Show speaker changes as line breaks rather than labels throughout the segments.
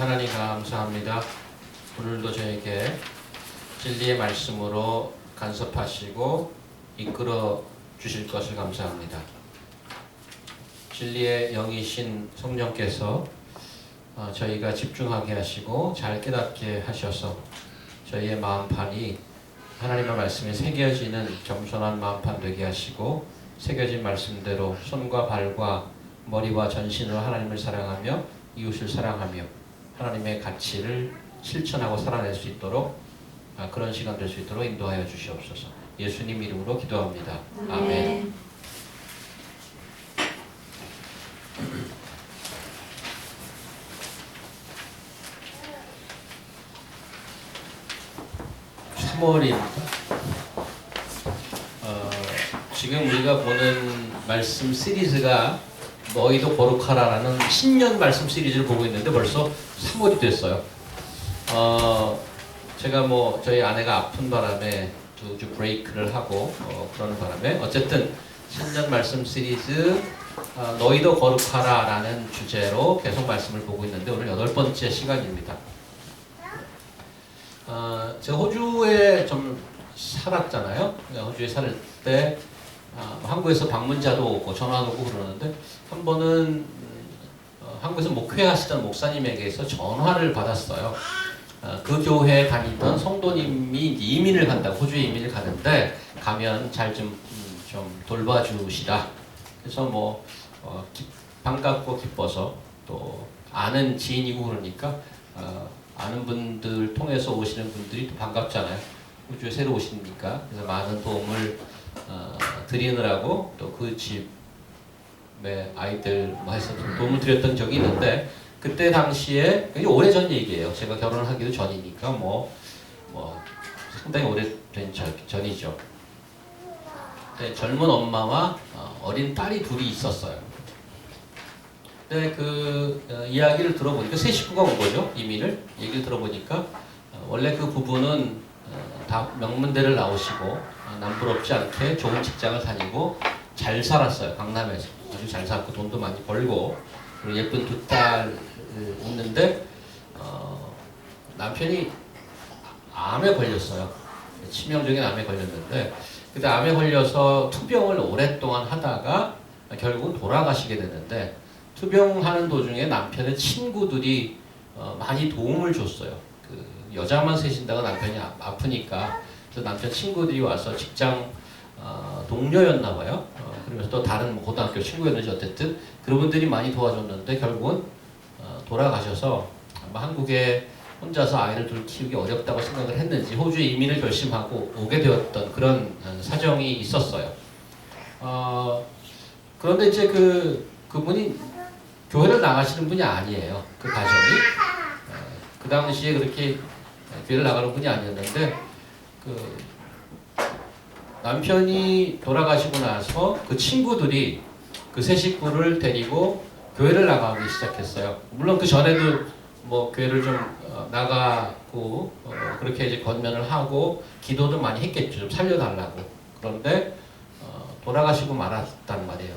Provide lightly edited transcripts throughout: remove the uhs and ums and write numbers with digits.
하나님 감사합니다. 오늘도 저에게 진리의 말씀으로 간섭하시고 이끌어 주실 것을 감사합니다. 진리의 영이신 성령께서 저희가 집중하게 하시고 잘 깨닫게 하셔서 저희의 마음판이 하나님의 말씀에 새겨지는 겸손한 마음판 되게 하시고 새겨진 말씀대로 손과 발과 머리와 전신으로 하나님을 사랑하며 이웃을 사랑하며 하나님의 가치를 실천하고 살아낼 수 있도록 그런 시간 될 수 있도록 인도하여 주시옵소서. 예수님 이름으로 기도합니다. 아멘. 3월입니다. 지금 우리가 보는 말씀 시리즈가 너희도 거룩하라라는 신년 말씀 시리즈를 보고 있는데 벌써 3월이 됐어요. 제가 저희 아내가 아픈 바람에 2주 브레이크를 하고 그러는 바람에 어쨌든 신년 말씀 시리즈 너희도 거룩하라라는 주제로 계속 말씀을 보고 있는데 오늘 8번째 시간입니다. 제가 호주에 좀 살았잖아요. 호주에 살 때 한국에서 방문자도 오고 전화도 오고 그러는데 한 번은 한국에서 목회하시던 목사님에게서 전화를 받았어요. 그 교회에 다니던 성도님이 이민을 간다고, 호주에 이민을 가는데 가면 잘 좀 돌봐주시라. 그래서 반갑고 기뻐서 또 아는 지인이고 그러니까 아는 분들 통해서 오시는 분들이 또 반갑잖아요. 호주에 새로 오시니까. 그래서 많은 도움을 드리느라고 또 그 집에 아이들 해서 도움을 드렸던 적이 있는데 그때 당시에 굉장히 오래전 얘기예요. 제가 결혼을 하기도 전이니까 상당히 오래된 전이죠. 젊은 엄마와 어린 딸이 둘이 있었어요. 근데 그 이야기를 들어보니까 세 식구가 온 거죠. 이민을 얘기를 들어보니까 원래 그 부부는 다 명문대를 나오시고 남부럽지 않게 좋은 직장을 다니고 잘 살았어요. 강남에서 아주 잘 살고 돈도 많이 벌고 그리고 예쁜 두 딸 있는데 남편이 암에 걸렸어요. 치명적인 암에 걸렸는데 그때 암에 걸려서 투병을 오랫동안 하다가 결국은 돌아가시게 되는데 투병하는 도중에 남편의 친구들이 많이 도움을 줬어요. 그 여자만 셋인다가 남편이 아프니까 그래서 남편 친구들이 와서 직장 동료였나 봐요. 그러면서 또 다른 고등학교 친구였는지 어쨌든 그런 분들이 많이 도와줬는데 결국은 돌아가셔서 아마 한국에 혼자서 아이를 둘 키우기 어렵다고 생각을 했는지 호주에 이민을 결심하고 오게 되었던 그런 사정이 있었어요. 그런데 이제 그분이 교회를 나가시는 분이 아니에요. 그 가정이 그 당시에 그렇게 교회를 나가는 분이 아니었는데 남편이 돌아가시고 나서 그 친구들이 그 세 식구를 데리고 교회를 나가기 시작했어요. 물론 그 전에도 교회를 좀 나가고 그렇게 이제 건면을 하고 기도도 많이 했겠죠. 좀 살려달라고. 그런데 돌아가시고 말았단 말이에요.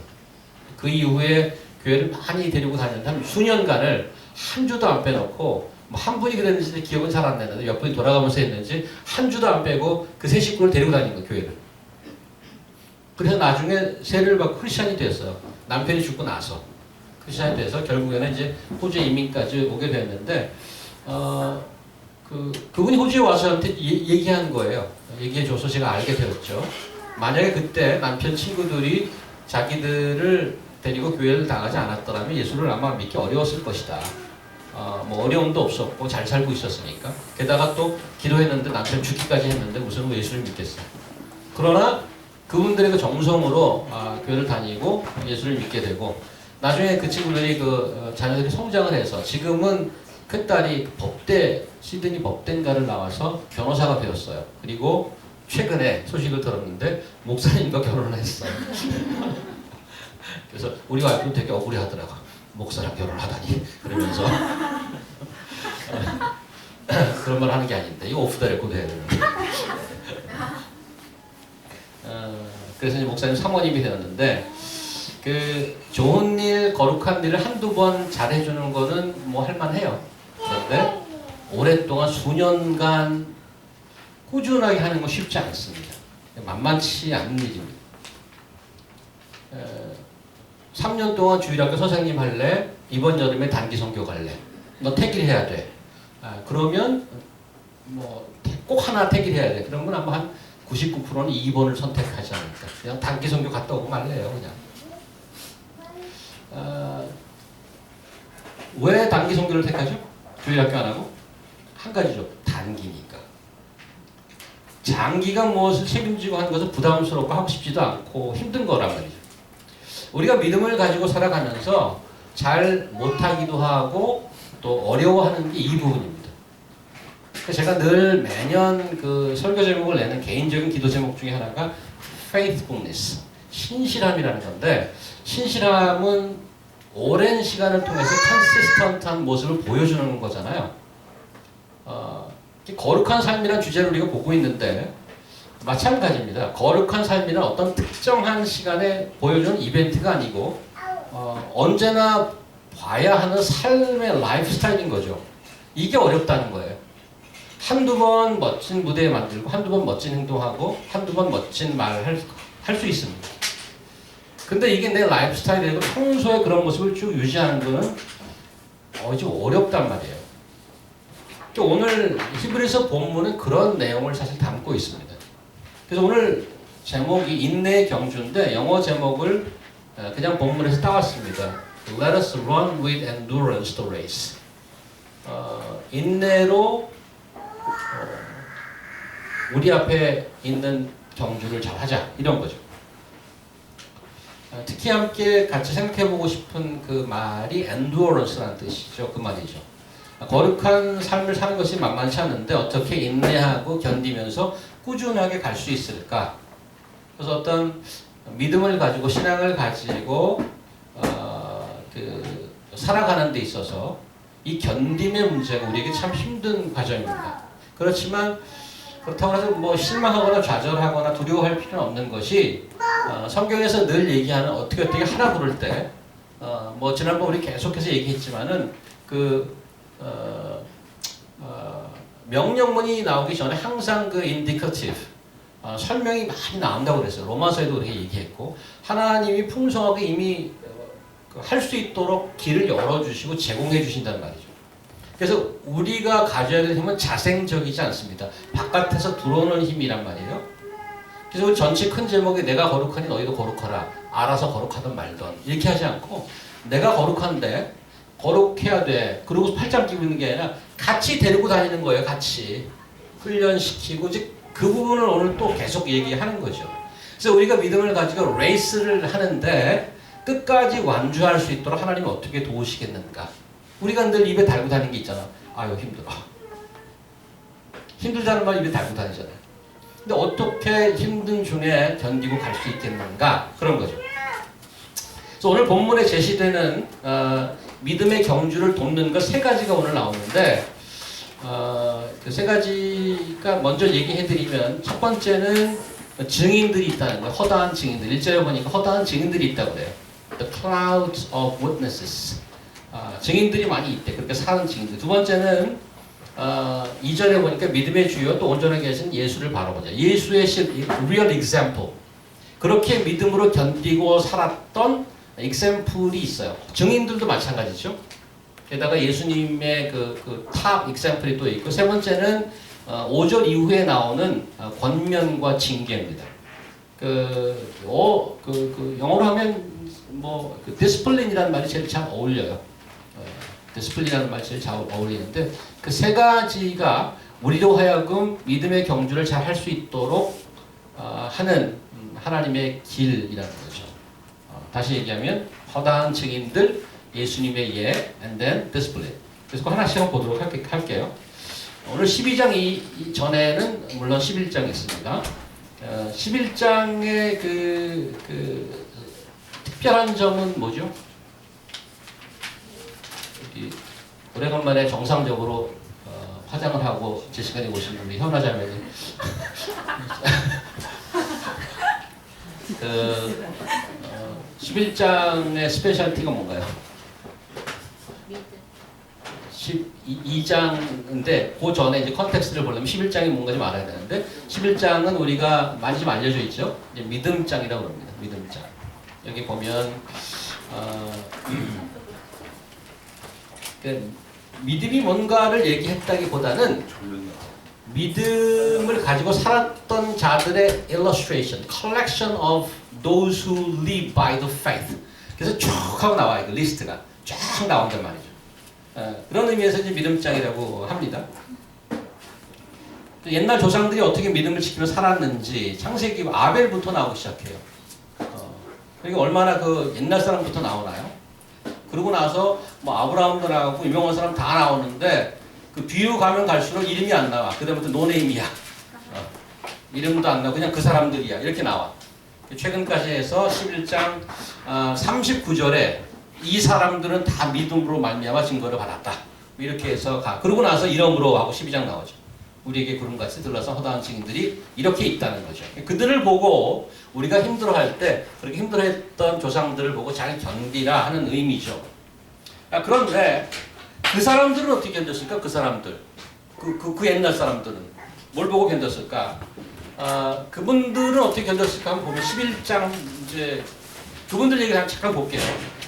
그 이후에 교회를 많이 데리고 다녔는데 한 수년간을 한 주도 안 빼놓고 한 분이 그랬는지 기억은 잘 안 나는데 몇 분이 돌아가면서 했는지 한 주도 안 빼고 그 세 식구를 데리고 다닌 거예요. 교회를. 그래서 나중에 세례를 받고 크리스찬이 됐어요. 남편이 죽고 나서 크리스찬이 돼서 결국에는 이제 호주에 이민까지 오게 됐는데 그분이 호주에 와서 저한테 얘기한 거예요. 얘기해줘서 제가 알게 되었죠. 만약에 그때 남편 친구들이 자기들을 데리고 교회를 나가지 않았더라면 예수를 아마 믿기 어려웠을 것이다. 어려움도 없었고 잘 살고 있었으니까. 게다가 또 기도했는데 남편 죽기까지 했는데 무슨 예수를 믿겠어요. 그러나 그분들의 그 정성으로 교회를 다니고 예수를 믿게 되고 나중에 그 친구들이 자녀들이 성장을 해서 지금은 큰딸이 시드니 법대인가를 나와서 변호사가 되었어요. 그리고 최근에 소식을 들었는데 목사님과 결혼을 했어요. 그래서 우리 와이프는 되게 억울해하더라고. 목사랑 결혼하다니 그러면서 그런 말 하는 게 아닌데 이거 오프 더 레코드 해야 되는데 그래서 이제 목사님 사모님이 되었는데 그 좋은 일, 거룩한 일을 한두 번 잘해주는 거는 뭐 할만해요. 그런데 오랫동안 수년간 꾸준하게 하는 건 쉽지 않습니다. 만만치 않은 일입니다. 3년 동안 주일학교 선생님 할래? 이번 여름에 단기 선교 갈래? 너 택일해야 돼. 그러면 뭐 꼭 하나 택일해야 돼. 그러면 아마 한 99%는 2번을 선택하지 않을까. 그냥 단기 선교 갔다 오고 말래요, 그냥. 왜 단기 선교를 택하죠? 주일학교 안 하고? 한 가지죠. 단기니까. 장기간 무엇을 책임지고 하는 것은 부담스럽고 하고 싶지도 않고 힘든 거란 말이죠. 우리가 믿음을 가지고 살아가면서 잘 못하기도 하고 또 어려워하는 게 이 부분입니다. 제가 늘 매년 그 설교 제목을 내는 개인적인 기도 제목 중에 하나가 faithfulness, 신실함이라는 건데, 신실함은 오랜 시간을 통해서 컨시스턴트한 모습을 보여주는 거잖아요. 거룩한 삶이라는 주제를 우리가 보고 있는데 마찬가지입니다. 거룩한 삶이란 어떤 특정한 시간에 보여주는 이벤트가 아니고 언제나 봐야 하는 삶의 라이프 스타일인 거죠. 이게 어렵다는 거예요. 한두 번 멋진 무대 만들고 한두 번 멋진 행동하고 한두 번 멋진 말을 할 수 있습니다. 근데 이게 내 라이프 스타일이고 평소에 그런 모습을 쭉 유지하는 거는 좀 어렵단 말이에요. 오늘 히브리서 본문은 그런 내용을 사실 담고 있습니다. 그래서 오늘 제목이 인내의 경주인데 영어 제목을 그냥 본문에서 따왔습니다. Let us run with endurance the race. 인내로 우리 앞에 있는 경주를 잘 하자, 이런 거죠. 특히 함께 같이 생각해보고 싶은 그 말이 endurance라는 뜻이죠. 그 말이죠. 거룩한 삶을 사는 것이 만만치 않은데 어떻게 인내하고 견디면서 꾸준하게 갈 수 있을까? 그래서 어떤 믿음을 가지고 신앙을 가지고 살아가는 데 있어서 이 견딤의 문제가 우리에게 참 힘든 과정입니다. 그렇지만 그렇다고 해서 뭐 실망하거나 좌절하거나 두려워할 필요는 없는 것이 성경에서 늘 얘기하는 어떻게 하라 부를 때 뭐 지난번 우리 계속해서 얘기했지만은 명령문이 나오기 전에 항상 그 indicative 설명이 많이 나온다고 그랬어요. 로마서에도 그렇게 얘기했고 하나님이 풍성하게 이미 할 수 있도록 길을 열어주시고 제공해 주신다는 말이죠. 그래서 우리가 가져야 될 힘은 자생적이지 않습니다. 바깥에서 들어오는 힘이란 말이에요. 그래서 우리 전체 큰 제목이 내가 거룩하니 너희도 거룩하라. 알아서 거룩하든 말든 이렇게 하지 않고 내가 거룩한데 거룩해야 돼. 그리고 팔짱 끼고 있는 게 아니라 같이 데리고 다니는 거예요. 같이 훈련시키고 즉 그 부분을 오늘 또 계속 얘기하는 거죠. 그래서 우리가 믿음을 가지고 레이스를 하는데 끝까지 완주할 수 있도록 하나님이 어떻게 도우시겠는가? 우리가 늘 입에 달고 다니는 게 있잖아. 아유 힘들어. 힘들다는 말 입에 달고 다니잖아요. 근데 어떻게 힘든 중에 견디고 갈 수 있겠는가? 그런 거죠. 그래서 오늘 본문에 제시되는 믿음의 경주를 돕는 것 세 가지가 오늘 나오는데 그 세 가지가 먼저 얘기해드리면 첫 번째는 증인들이 있다는 거예요. 허다한 증인들. 1절에 보니까 허다한 증인들이 있다고 그래요. The clouds of witnesses. 증인들이 많이 있대. 그렇게 사는 증인들. 두 번째는 2절에 보니까 믿음의 주요 또 온전하게 계신 예수를 바라보자. 예수의 real example. 그렇게 믿음으로 견디고 살았던 example이 있어요. 증인들도 마찬가지죠. 게다가 예수님의 탑 example이 또 있고 세 번째는 5절 이후에 나오는 권면과 징계입니다. 영어로 하면 discipline이라는 말이 제일 잘 어울려요. discipline이라는 말이 제일 잘 어울리는데 그 세 가지가 우리로 하여금 믿음의 경주를 잘 할 수 있도록 하는 하나님의 길이라는 거죠. 다시 얘기하면 허다한 증인들, 예수님의 예, and then discipline. 그래서 그 하나씩 한번 보도록 할게요. 오늘 12장 전에는 물론 11장이 있습니다. 11장의 특별한 점은 뭐죠? 오래간만에 정상적으로 화장을 하고 제 시간에 오신 분이 현아자매님 11장의 스페셜티가 뭔가요? 12장인데 그 전에 이제 컨텍스트를 보려면 11장이 뭔가 좀 알아야 되는데 11장은 우리가 많이 좀 알려져 있죠. 이제 믿음장이라고 합니다. 믿음장. 여기 보면 믿음이 뭔가를 얘기했다기보다는 믿음을 가지고 살았던 자들의 illustration, collection of those who live by the faith. 그래서 쭉 하고 나와요. 그 리스트가 쫙 나온단 말이죠. 그런 의미에서 이제 믿음장이라고 합니다. 옛날 조상들이 어떻게 믿음을 지키며 살았는지 창세기 아벨부터 나오기 시작해요. 그리고 얼마나 그 옛날 사람부터 나오나요? 그러고 나서 뭐 아브라함도 나오고 유명한 사람 다 나오는데 그 뒤로 가면 갈수록 이름이 안 나와. 그다음부터 노네임이야. 이름도 안 나와. 그냥 그 사람들이야. 이렇게 나와. 최근까지 해서 11장 39절에 이 사람들은 다 믿음으로 말미암아 증거를 받았다. 이렇게 해서 가. 그러고 나서 이름으로 하고 12장 나오죠. 우리에게 구름같이 들러서 허다한 증인들이 이렇게 있다는 거죠. 그들을 보고 우리가 힘들어할 때 그렇게 힘들어했던 조상들을 보고 잘 견디라 하는 의미죠. 그런데 그 사람들은 어떻게 견뎠을까? 그 사람들. 그 옛날 사람들은 뭘 보고 견뎠을까? 그분들은 어떻게 견뎠을까? 한번 보면 11장 이제 그분들 얘기 잠깐 볼게요.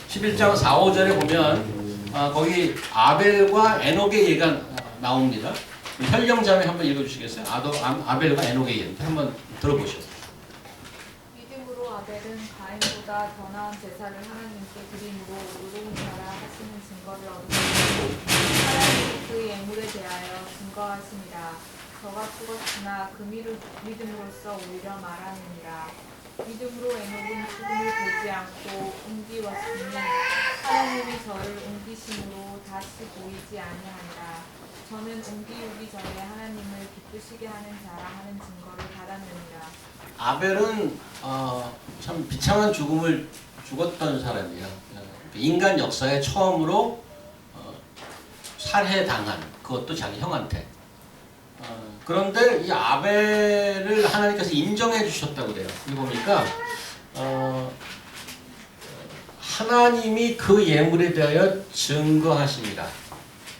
11장 4, 5절에 보면 거기 아벨과 에녹의 얘기가 나옵니다. 혈령자매 한번 읽어주시겠어요? 아벨과 에녹의 얘기 한번 들어보시죠.
믿음으로 아벨은 가인보다 더 나은 제사를 하나님께 드림으로 의로운 자라 하시는 증거를 얻으셨고 하나님이 그 예물에 대하여 증거하시니라. 저가 죽었으나 그 믿음으로써 오히려 말하느니라. 믿음으로 에녹은 죽음을 보지 않고 옮기웠으니 하나님이 저를 옮기심으로 다시 보이지 아니하니라. 저는 옮기우기 전에 하나님을 기쁘시게 하는 자라 하는 증거를 받았느니라.
아벨은 참 비참한 죽음을 죽었던 사람이에요. 인간 역사에 처음으로 살해당한, 그것도 자기 형한테. 그런데 이 아벨을 하나님께서 인정해 주셨다고 그래요. 여기 보니까 하나님이 그 예물에 대하여 증거하십니다.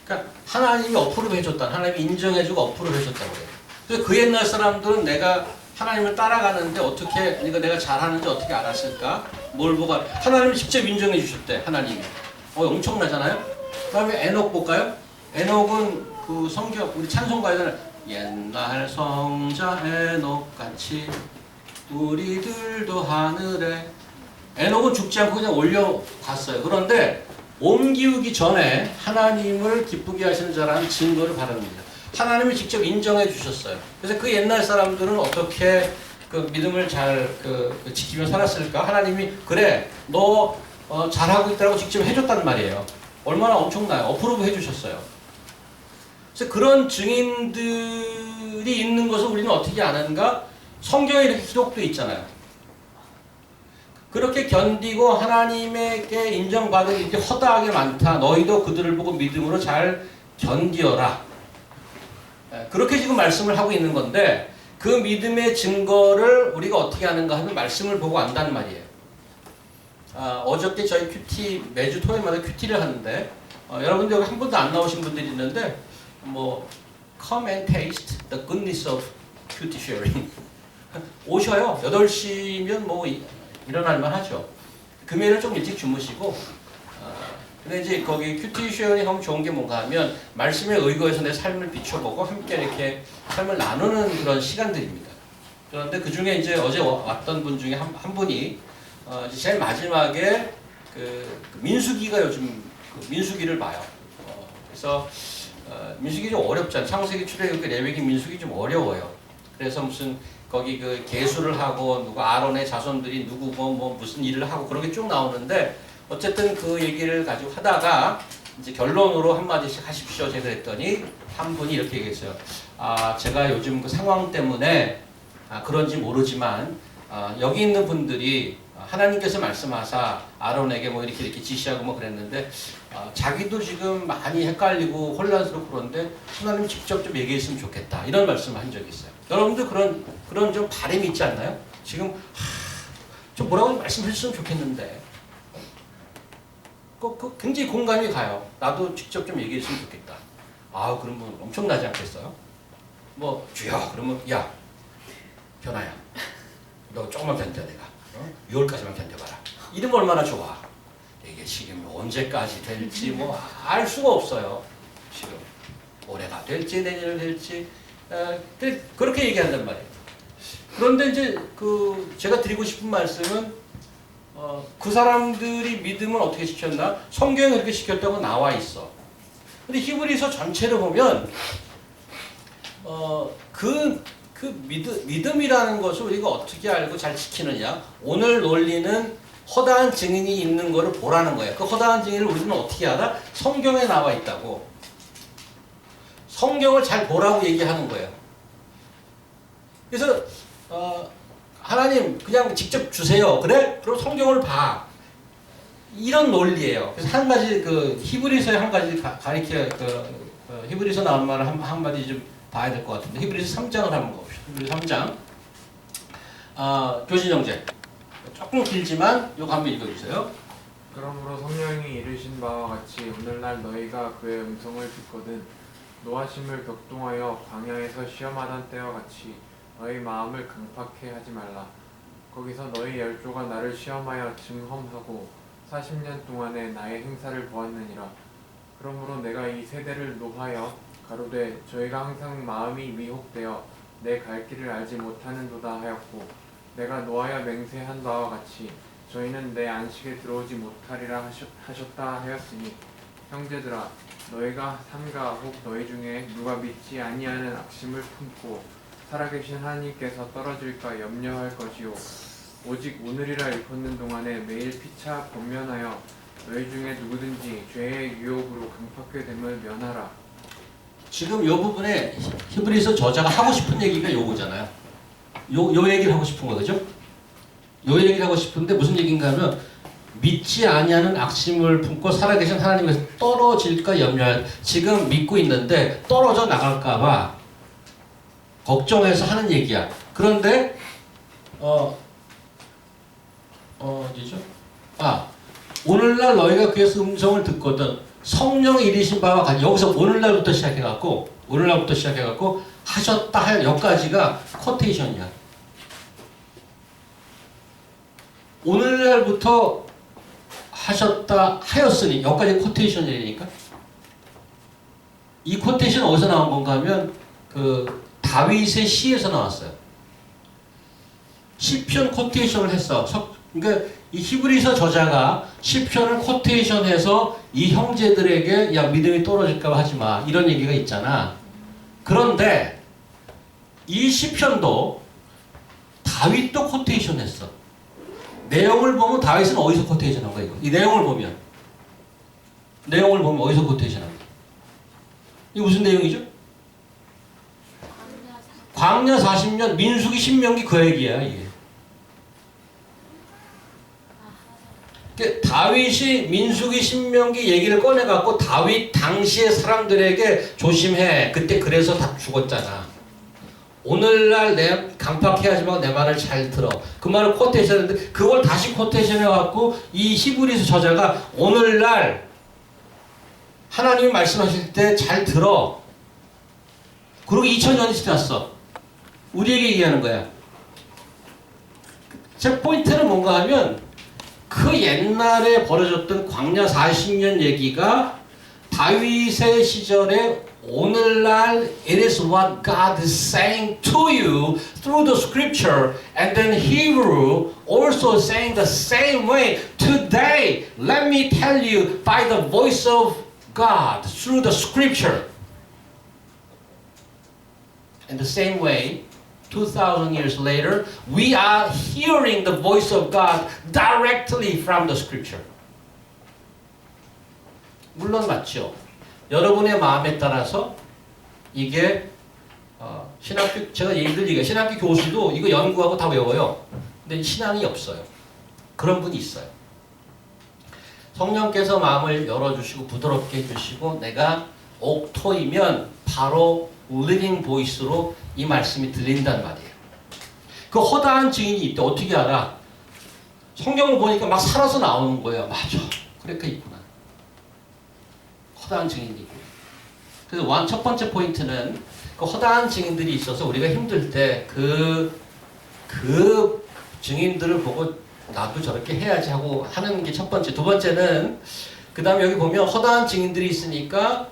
그러니까 하나님이 어프로브 해줬다. 하나님이 인정해주고 어프로브 해줬다고 그래요. 그래서 그 옛날 사람들은 내가 하나님을 따라가는데 어떻게, 그러니까 내가 잘하는지 어떻게 알았을까? 뭘 보고 하나님이 직접 인정해 주셨대. 하나님이. 엄청나잖아요. 그 다음에 에녹 볼까요? 에녹은 그 성경 우리 찬송가에서는 옛날 성자 에녹같이 우리들도 하늘에. 에녹은 죽지 않고 그냥 올려갔어요. 그런데 옮기우기 전에 하나님을 기쁘게 하시는 자라는 증거를 받았습니다. 하나님이 직접 인정해 주셨어요. 그래서 그 옛날 사람들은 어떻게 그 믿음을 잘 지키며 살았을까? 하나님이 그래 너 잘하고 있다고 직접 해줬단 말이에요. 얼마나 엄청나요. 어프로브 해주셨어요. 그래서 그런 증인들이 있는 것을 우리는 어떻게 아는가? 성경에 이렇게 기록되어 있잖아요. 그렇게 견디고 하나님에게 인정받은 일이 허다하게 많다. 너희도 그들을 보고 믿음으로 잘 견디어라. 그렇게 지금 말씀을 하고 있는 건데 그 믿음의 증거를 우리가 어떻게 하는가 하면 말씀을 보고 안다는 말이에요. 어저께 저희 큐티 매주 토요일마다 큐티를 하는데 여러분들 여기 한 번도 안 나오신 분들이 있는데 뭐 come and taste the goodness of 큐티 sharing 오셔요. 8시면 뭐 일어날만 하죠. 금요일은 좀 일찍 주무시고 근데 이제 거기 큐티 쉐어링 하면 좋은 게 뭔가 하면 말씀에 의거해서 내 삶을 비춰보고 함께 이렇게 삶을 나누는 그런 시간들입니다. 그런데 그 중에 이제 어제 왔던 분 중에 한 분이 이제 제일 마지막에 그 민수기가 요즘 민수기를 봐요. 그래서 민수기 좀 어렵잖아요. 창세기, 출애굽기, 레위기, 민수기 좀 어려워요. 그래서 무슨 거기 그 계수를 하고 누구 아론의 자손들이 누구고 뭐 무슨 일을 하고 그런 게 쭉 나오는데 어쨌든 그 얘기를 가지고 하다가 이제 결론으로 한마디씩 하십시오 제가 그랬더니 한 분이 이렇게 얘기했어요. 제가 요즘 그 상황 때문에 그런지 모르지만 여기 있는 분들이 하나님께서 말씀하사 아론에게 뭐 이렇게 지시하고 뭐 그랬는데 자기도 지금 많이 헷갈리고 혼란스럽고 그런데 하나님이 직접 좀 얘기했으면 좋겠다 이런 말씀을 한 적이 있어요. 여러분들 그런 좀 바람이 있지 않나요? 지금 좀 뭐라고 말씀해 주셨으면 좋겠는데 굉장히 공감이 가요. 나도 직접 좀 얘기했으면 좋겠다. 아, 그러면 엄청나지 않겠어요? 뭐 주야, 그러면 야, 변아야, 너 조금만 견뎌 내가. 6월까지만 견뎌봐라. 이러면 얼마나 좋아. 이게 지금 언제까지 될지 뭐 알 수가 없어요. 지금 올해가 될지 내년이 될지 그렇게 얘기한단 말이에요. 그런데 이제 제가 드리고 싶은 말씀은 그 사람들이 믿음을 어떻게 시켰나? 성경에 그렇게 시켰다고 나와 있어. 근데 히브리서 전체를 보면 믿음이라는 것을 우리가 어떻게 알고 잘 지키느냐? 오늘 논리는 허다한 증인이 있는 것을 보라는 거예요. 그 허다한 증인을 우리는 어떻게 알아? 성경에 나와 있다고. 성경을 잘 보라고 얘기하는 거예요. 그래서 하나님 그냥 직접 주세요. 그래? 그럼 성경을 봐. 이런 논리예요. 그래서 한 가지 히브리서의 한 가지 가리켜 히브리서 나온 말을 한 마디 좀 봐야 될 것 같은데 히브리서 3장을 한번 봅시다. 히브리서 3장 교진 형제 조금 길지만 이거 한번 읽어주세요.
그러므로 성령이 이르신 바와 같이 오늘날 너희가 그의 음성을 듣거든 노하심을 격동하여 광야에서 시험하던 때와 같이 너희 마음을 강팍해 하지 말라. 거기서 너희 열조가 나를 시험하여 증험하고 40년 동안에 나의 행사를 보았느니라. 그러므로 내가 이 세대를 노하여 가로되 저희가 항상 마음이 미혹되어 내 갈 길을 알지 못하는도다 하였고 내가 노하여 맹세한 바와 같이 저희는 내 안식에 들어오지 못하리라 하셨다 하였으니 형제들아 너희가 삼가 혹 너희 중에 누가 믿지 아니하는 악심을 품고 살아계신 하나님께서 떨어질까 염려할 것이요 오직 오늘이라 일컫는 동안에 매일 피차 권면하여 너희 중에 누구든지 죄의 유혹으로 강팍하게 됨을 면하라.
지금 이 부분에 히브리서 저자가 하고 싶은 얘기가 요거잖아요. 요 얘기를 하고 싶은 거죠. 요 얘기를 하고 싶은데 무슨 얘기인가 하면 믿지 아니하는 악심을 품고 살아계신 하나님께서 떨어질까 염려할 지금 믿고 있는데 떨어져 나갈까 봐 걱정해서 하는 얘기야. 그런데 어디죠? 오늘날 너희가 그에서 음성을 듣거든 성령이 이르신 바와 같이 여기서 오늘날부터 시작해갖고 하셨다 할 여기까지가 쿼테이션이야. 오늘날부터 하셨다 하였으니 여기까지 쿼테이션이니까 이 쿼테이션 어디서 나온 건가 하면 다윗의 시에서 나왔어요. 시편 쿼테이션을 했어. 그러니까 이 히브리서 저자가 시편을 쿼테이션해서 이 형제들에게 야 믿음이 떨어질까 봐 하지 마 이런 얘기가 있잖아. 그런데 이 시편도 다윗도 쿼테이션했어. 내용을 보면 다윗은 어디서 쿼테이션한 거야 이거? 이 내용을 보면 어디서 쿼테이션한 거야? 이게 무슨 내용이죠? 광야 40년 민수기 신명기 그 얘기야 이게. 다윗이 민수기 신명기 얘기를 꺼내갖고 다윗 당시의 사람들에게 조심해. 그때 그래서 다 죽었잖아. 오늘날 내 강팍해 하지 말고 내 말을 잘 들어. 그 말을 쿼테이션했는데 그걸 다시 쿼테이션해갖고 이 히브리서 저자가 오늘날 하나님이 말씀하실 때 잘 들어. 그리고 2000년이 지났어. 우리에게 얘기하는 거야. 제 포인트는 뭔가 하면 그 옛날에 벌어졌던 광야 40년 얘기가 다윗의 시절에 오늘날 it is what God is saying to you through the scripture and then Hebrew also saying the same way today. Let me tell you by the voice of God through the scripture. In the same way 2,000 years later, we are hearing the voice of God directly from the scripture. 물론 맞죠. 여러분의 마음에 따라서 이게 신학교 제가 얘기가 신학교 교수도 이거 연구하고 다 외워요. 근데 신앙이 없어요. 그런 분이 있어요. 성령께서 마음을 열어주시고 부드럽게 해주시고 내가 옥토이면 바로 리빙 보이스로 이 말씀이 들린단 말이에요. 그 허다한 증인이 있대. 어떻게 알아? 성경을 보니까 막 살아서 나오는 거예요. 맞아. 그러니까 있구나. 허다한 증인이고. 그래서 첫 번째 포인트는 그 허다한 증인들이 있어서 우리가 힘들 때 그 증인들을 보고 나도 저렇게 해야지 하고 하는 게 첫 번째. 두 번째는 그 다음에 여기 보면 허다한 증인들이 있으니까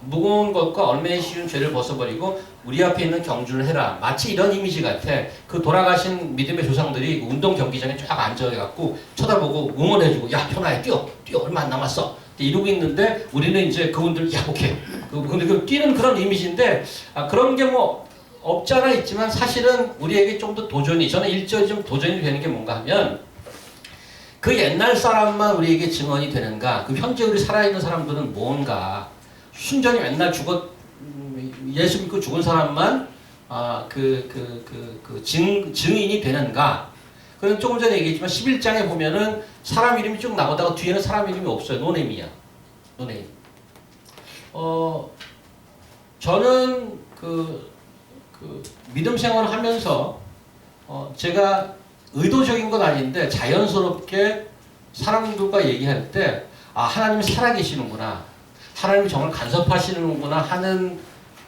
무거운 것과 얼마나 쉬운 죄를 벗어버리고 우리 앞에 있는 경주를 해라. 마치 이런 이미지 같아. 그 돌아가신 믿음의 조상들이 운동 경기장에 쫙 앉아갖고 쳐다보고 응원해주고 야 현아야 뛰어 얼마 안 남았어 이러고 있는데 우리는 이제 그분들 야복해. 근데 그 뛰는 그런 이미지인데 그런 게 뭐 없지 않아 있지만 사실은 우리에게 좀 더 도전이 저는 일절이 좀 도전이 되는 게 뭔가 하면 그 옛날 사람만 우리에게 증언이 되는가 그 현재 우리 살아있는 사람들은 뭔가 순전히 맨날 예수 믿고 죽은 사람만 증인이 되는가? 그건 조금 전에 얘기했지만 11장에 보면은 사람 이름이 쭉 나오다가 뒤에는 사람 이름이 없어요. 노네임이야. 노네임. 저는 믿음 생활을 하면서 제가 의도적인 건 아닌데 자연스럽게 사람들과 얘기할 때 하나님이 살아계시는구나. 하나님이 정말 간섭하시는구나 하는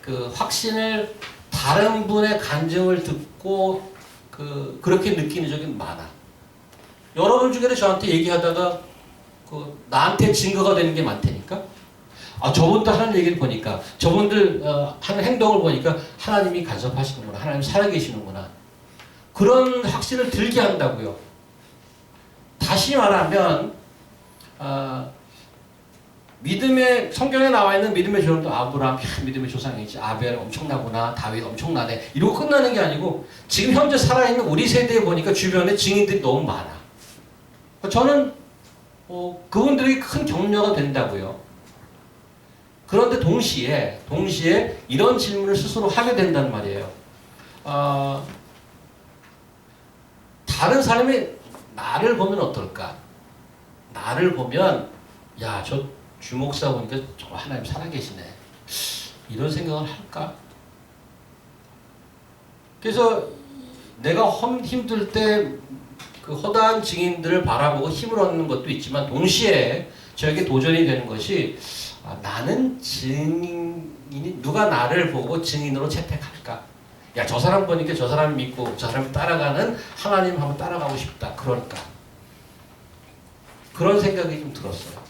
그 확신을 다른 분의 간증을 듣고 그렇게 느끼는 적이 많아. 여러분 중에도 저한테 얘기하다가 나한테 증거가 되는 게 많다니까. 저분도 하는 얘기를 보니까 저분들 하는 행동을 보니까 하나님이 간섭하시는구나. 하나님 살아계시는구나. 그런 확신을 들게 한다고요. 다시 말하면 믿음의 성경에 나와 있는 믿음의 조상도 아브라함 믿음의 조상이지 아벨 엄청나구나 다윗 엄청나네 이러고 끝나는 게 아니고 지금 현재 살아있는 우리 세대에 보니까 주변에 증인들이 너무 많아. 저는 그분들이 큰 격려가 된다고요. 그런데 동시에 이런 질문을 스스로 하게 된단 말이에요. 다른 사람이 나를 보면 어떨까? 나를 보면 저 주목사 보니까 정말 하나님 살아계시네. 이런 생각을 할까? 그래서 내가 힘들 때 그 허다한 증인들을 바라보고 힘을 얻는 것도 있지만 동시에 저에게 도전이 되는 것이 나는 증인이 누가 나를 보고 증인으로 채택할까? 저 사람 보니까 저 사람 믿고 저 사람 따라가는 하나님 한번 따라가고 싶다. 그러니까 그런 생각이 좀 들었어요.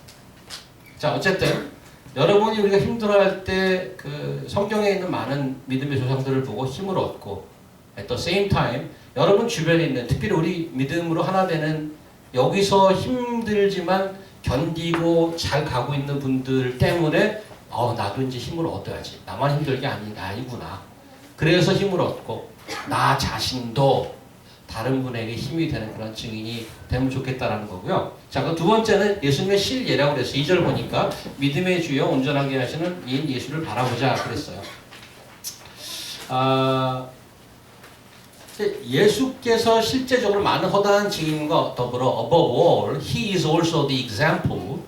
자, 어쨌든 여러분이 우리가 힘들어할 때 그 성경에 있는 많은 믿음의 조상들을 보고 힘을 얻고 at the same time 여러분 주변에 있는 특별히 우리 믿음으로 하나 되는 여기서 힘들지만 견디고 잘 가고 있는 분들 때문에 나도 이제 힘을 얻어야지. 나만 힘들 게 아니구나. 그래서 힘을 얻고 나 자신도 다른 분에게 힘이 되는 그런 증인이 되면 좋겠다라는 거고요. 자, 그 두 번째는 예수님의 실예라고 그랬어요. 2절 보니까 믿음의 주여 온전하게 하시는 이인 예수를 바라보자 그랬어요. 예수께서 실제적으로 많은 허다한 증인과 더불어 above all, He is also the example.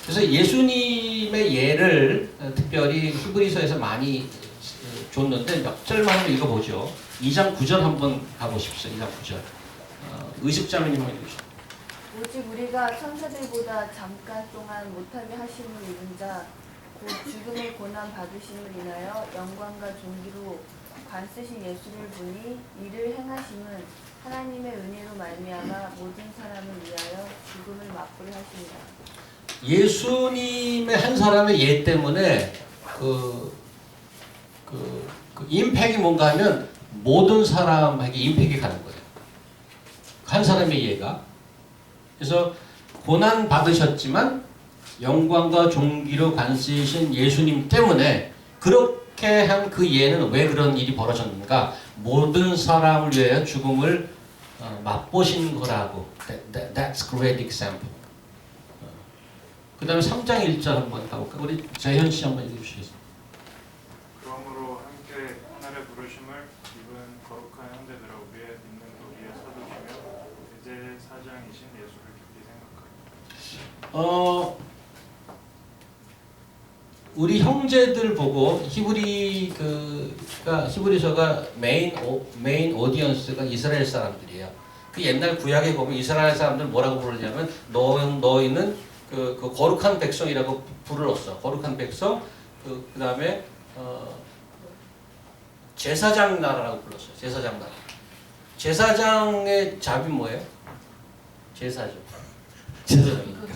그래서 예수님의 예를 특별히 히브리서에서 많이 줬는데 몇 절만 읽어보죠. 2장 9절 한번 가보십시오. 2장 9절. 의식자매님 한번 읽으시죠.
오직 우리가 천사들보다 잠깐 동안 못하게 하심을 입은 자, 곧 죽음의 고난 받으심을 인하여 영광과 존귀로 관쓰신 예수를 보니 이를 행하심은 하나님의 은혜로 말미암아 모든 사람을 위하여 죽음을 맛보게 하십니다.
예수님의 한 사람의 예 때문에 그 임팩이 뭔가 하면 모든 사람에게 임팩이 가는 거예요. 한 사람의 예가. 그래서 고난 받으셨지만 영광과 존귀로 관쓰신 예수님 때문에 그렇게 한 그 예는 왜 그런 일이 벌어졌는가? 모든 사람을 위하여 죽음을 맛보신 거라고. That's great example. 그 다음에 3장 1절 한번 가볼까? 우리 재현 씨 한번 읽어주시겠어요?
그러므로 함께 하늘의 부르심을 입은 거룩한 형제들아 우리의 믿는 것 위에 서두시며 이제 사장이신 예수를 깊이 생각하라.
우리 형제들 보고 히브리서가 메인 오디언스가 이스라엘 사람들이에요. 그 옛날 구약에 보면 이스라엘 사람들 뭐라고 부르냐면 너희는 그 거룩한 백성이라고 부르렀어. 거룩한 백성. 그다음에 제사장 나라라고 불렀어요. 제사장 나라. 제사장의 잡이 뭐예요? 제사죠. 제사장이니까.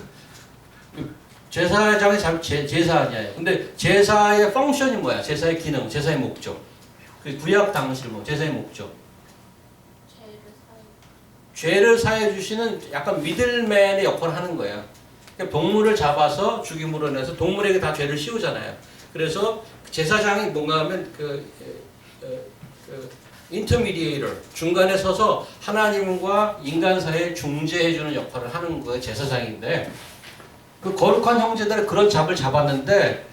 제사장의 잡 제사 아니에요. 근데 제사의 펑션이 뭐야? 제사의 기능, 제사의 목적. 그 구약 당시 뭐 제사의 목적. 죄를 사해 주시는 약간 미들맨의 역할을 하는 거야. 그러니까 동물을 잡아서 죽임으로 인해서 동물에게 다 죄를 씌우잖아요. 그래서 제사장이 뭔가 하면 인터미디에이터 중간에 서서 하나님과 인간 사이에 중재해주는 역할을 하는 거예요. 제사장인데 그 거룩한 형제들은 그런 잡을 잡았는데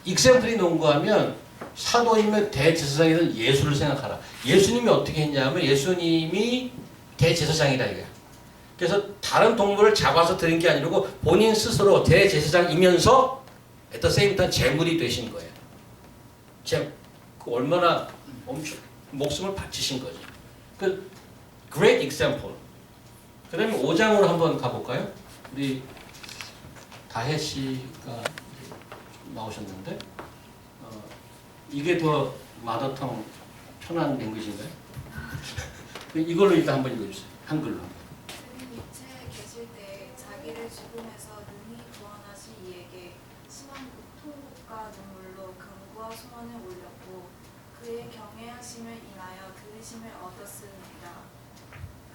익sem플이 농구하면 사도이면 대제사장이든 예수를 생각하라. 예수님이 어떻게 했냐면 예수님이 대제사장이다 이거야. 그래서 다른 동물을 잡아서 드린 게 아니고 본인 스스로 대제사장이면서 at the same time 제물이 되신 거예요. 얼마나 엄청 목숨을 바치신 거죠. 그 great example. 그 다음에 5장으로 한번 가볼까요? 우리 다혜 씨가 나오셨는데 이게 더 마더텅 편한 랭귀지인가요? 이걸로 일단 한번 읽어주세요. 한글로.
육체에 계실 때 자기를 죽음에서 능히 구원하시 이에게 심한 통곡과 눈물로 간구와 소원을 올렸고 그의 경외하심을 인하여 들으심을 얻었으니라.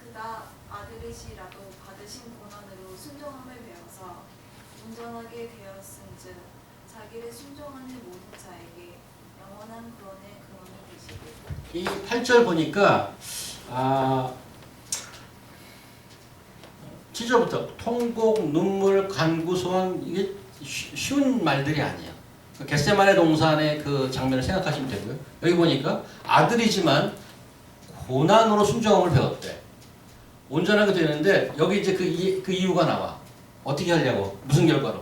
그가 아들이시라도 받으신 고난으로 순종함을 배워서 온전하게 되었은즉 자기를 순종하는 모든 자에게 영원한 구원의 근원이 되시리라.
이 8절 보니까 7절부터 통곡, 눈물, 간구, 소원 이게 쉬운 말들이 아니에요. 겟세마네 동산의 그 장면을 생각하시면 되고요. 여기 보니까 아들이지만 고난으로 순종함을 배웠대. 온전하게 되는데 여기 이제 그 이유가 나와. 어떻게 하려고? 무슨 결과로?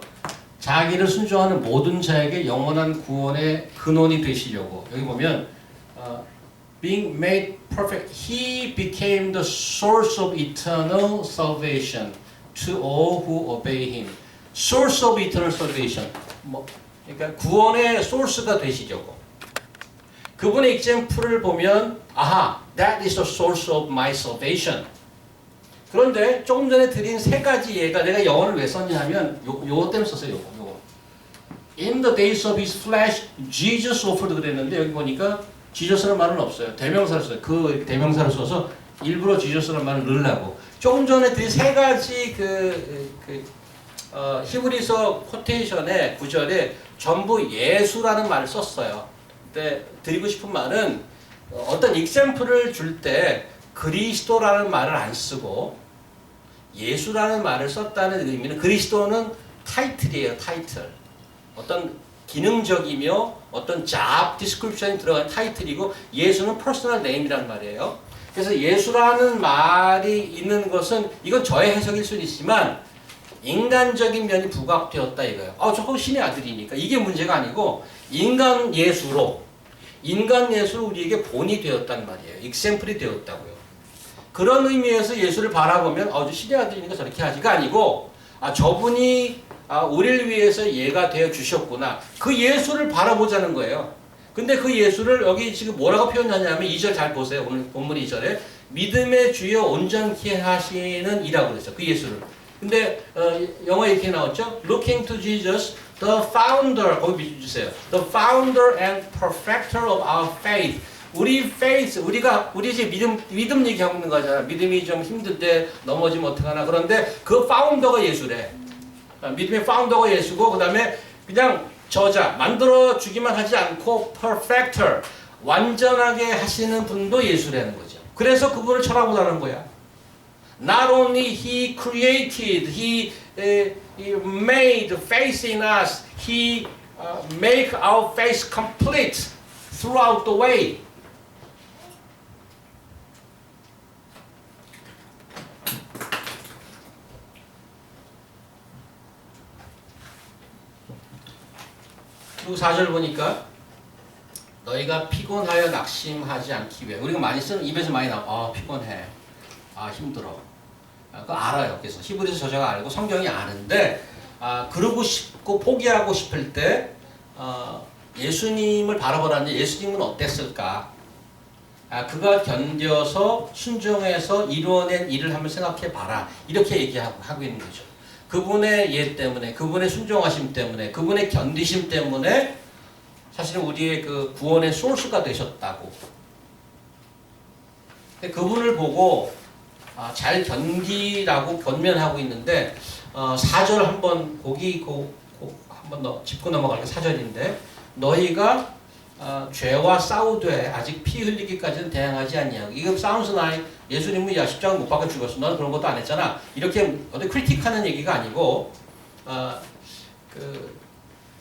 자기를 순종하는 모든 자에게 영원한 구원의 근원이 되시려고. 여기 보면 being made perfect, he became the source of eternal salvation to all who obey him. source of eternal salvation. 그러니까 구원의 소스가 되시려고. 그분의 example을 보면 that is the source of my salvation. 그런데 조금 전에 드린 세 가지 예가 내가 영어를 왜 썼냐 하면 요거 때문에 썼어요. 요거. In the days of his flesh, Jesus offered 그랬는데 여기 보니까 지저스라는 말은 없어요. 대명사를 써요. 그 대명사를 써서 일부러 지저스라는 말을 넣으려고. 조금 전에 드린 세 가지 히브리서 코테이션의 구절에 전부 예수라는 말을 썼어요. 근데 드리고 싶은 말은 어떤 example을 줄 때 그리스도라는 말을 안 쓰고 예수라는 말을 썼다는 의미는 그리스도는 타이틀이에요. 타이틀. 어떤 기능적이며 어떤 job description이 들어간 타이틀이고 예수는 personal name이란 말이에요. 그래서 예수라는 말이 있는 것은 이건 저의 해석일 수는 있지만 인간적인 면이 부각되었다 이거예요. 저거 신의 아들이니까 이게 문제가 아니고 인간 예수로 우리에게 본이 되었단 말이에요. example이 되었다고요. 그런 의미에서 예수를 바라보면 저 신의 아들이니까 저렇게 하지가 아니고 저분이 우리를 위해서 예가 되어 주셨구나. 그 예수를 바라보자는 거예요. 근데 그 예수를 여기 지금 뭐라고 표현하냐면 2절 잘 보세요. 오늘 본문 2절에 믿음의 주여 온전케 하시는 이라고 그랬어요. 그 예수를. 근데 영어에 이렇게 나왔죠. Looking to Jesus, the founder. 거기 주세요. The founder and perfecter of our faith. 우리 faith, 우리 이제 믿음 얘기하고 있는 거잖아. 믿음이 좀 힘든데 넘어지면 어떡하나. 그런데 그 파운더가 예수래. 믿음의 파운더가 예수고, 그 다음에 그냥 저자, 만들어 주기만 하지 않고 perfecter, 완전하게 하시는 분도 예수라는 거죠. 그래서 그분을 쳐다보라는 거야. Not only he created, he made faith in us, he make our faith complete throughout the way. 그리고 4절 보니까 너희가 피곤하여 낙심하지 않기 위해. 우리가 많이 쓰는 입에서 많이 나와. 피곤해. 힘들어. 그거 알아요. 그래서 히브리서 저자가 알고 성경이 아는데 그러고 싶고 포기하고 싶을 때 예수님을 바라보라는데 예수님은 어땠을까? 그가 견뎌서 순종해서 이루어낸 일을 한번 생각해 봐라. 이렇게 얘기하고 있는 거죠. 그분의 예 때문에, 그분의 순종하심 때문에, 그분의 견디심 때문에 사실은 우리의 그 구원의 소스가 되셨다고. 근데 그분을 보고 잘 견디라고 권면하고 있는데 4절 한번 한번 짚고 넘어갈게요. 4절인데 너희가 죄와 싸우되 아직 피 흘리기까지는 대항하지 아니하고. 이거 싸움에서 예수님은 십자가 못 박아 죽었어. 너는 그런 것도 안 했잖아. 이렇게 어디 크리틱하는 얘기가 아니고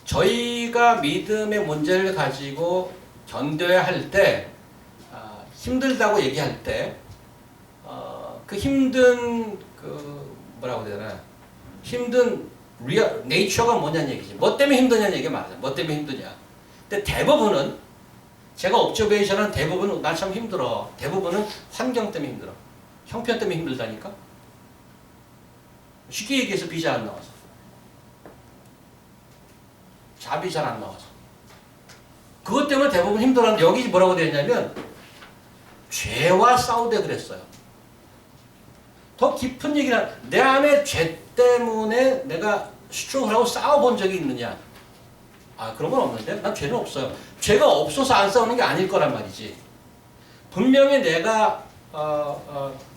저희가 믿음의 문제를 가지고 견뎌야 할 때 힘들다고 얘기할 때 그 힘든 뭐라고 해야 되나 힘든 네이처가 뭐냐는 얘기지. 뭐 때문에 힘드냐는 얘기가 맞아요. 뭐 때문에 힘드냐. 근데 대부분은 제가 옵저베이션한 대부분은 나 참 힘들어. 대부분은 환경 때문에 힘들어. 형편 때문에 힘들다니까. 쉽게 얘기해서 비자 안 나와서. 잡이 잘 안 나와서. 그것 때문에 대부분 힘들어하는데 여기 뭐라고 되어 있냐면 죄와 싸우되 그랬어요. 더 깊은 얘기는 내 안에 죄 때문에 내가 스트럭을 하고 싸워본 적이 있느냐. 그런 건 없는데? 난 죄는 없어요. 죄가 없어서 안 싸우는 게 아닐 거란 말이지. 분명히 내가